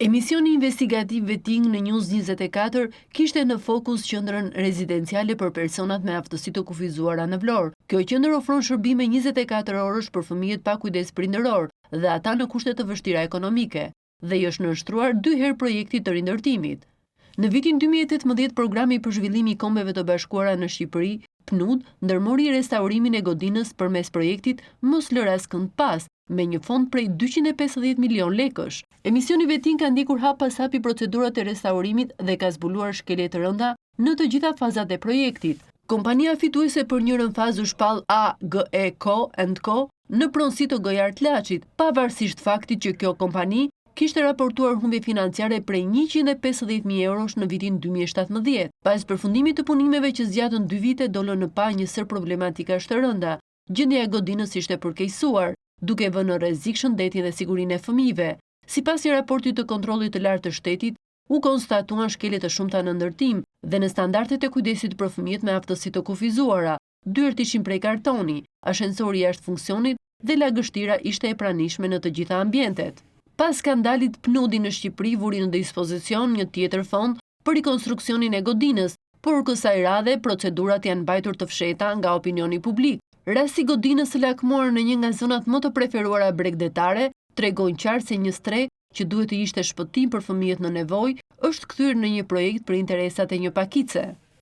Emisioni investigativ Vetting në News 24 kishte në fokus qendrën rezidenciale për personat me aftësi të kufizuara në Vlorë. Kjo qendër ofron shërbime 24 orësh për fëmijët pa kujdes prindëror dhe ata në kushte të vështira ekonomike, dhe i është nënshtruar 2 herë projekti të rindërtimit. Në vitin 2018, programi për zhvillimi i Kombeve të Bashkuara në Shqipëri, PNUD, ndërmori restaurimin e godinës përmes projektit Mos lër askënd pas, me një fond prej 250 milion lekësh. Emisioni Vetting ka ndjekur hap pas hapi procedurat e restaurimit dhe ka zbuluar shkelje të rënda në të gjitha fazat e projektit. Kompania fituese për njërën fazë u shpall AGE Co & Co në pronësi të Gojar Tlaçit, pavarësisht faktit që kjo kompani kishte raportuar humbje financiare prej 150.000 eurosh në vitin 2017. Pas përfundimit të punimeve që zgjatën 2 vite, dolën në pa një sër problematikash të rënda. Gjendja e godinës ishte përkeqësuar, duke vënë në rrezik shëndetin dhe sigurinë e fëmijëve. Sipas raportit të kontrollit të lartë të shtetit, u konstatuan shkelje të shumta në ndërtim dhe në standardet e kujdesit për fëmijët me aftësi të kufizuara. Dyert ishin prej kartoni, ashensori jashtë funksionit dhe lagështira ishte e pranishme në të gjitha ambientet. Pas skandalit, PNUD në Shqipëri vuri në dispozicion një tjetër fond për rikonstruksionin e godinës, por kësaj radhe procedurat janë mbajtur të fshehta nga opinioni publik. Rasti godinës së lakmuar në një nga zonat më të preferuara bregdetare tregon qartë se një streh që duhet të ishte shpëtim për fëmijët në nevojë është kthyer në një projekt për interesat e një pakice.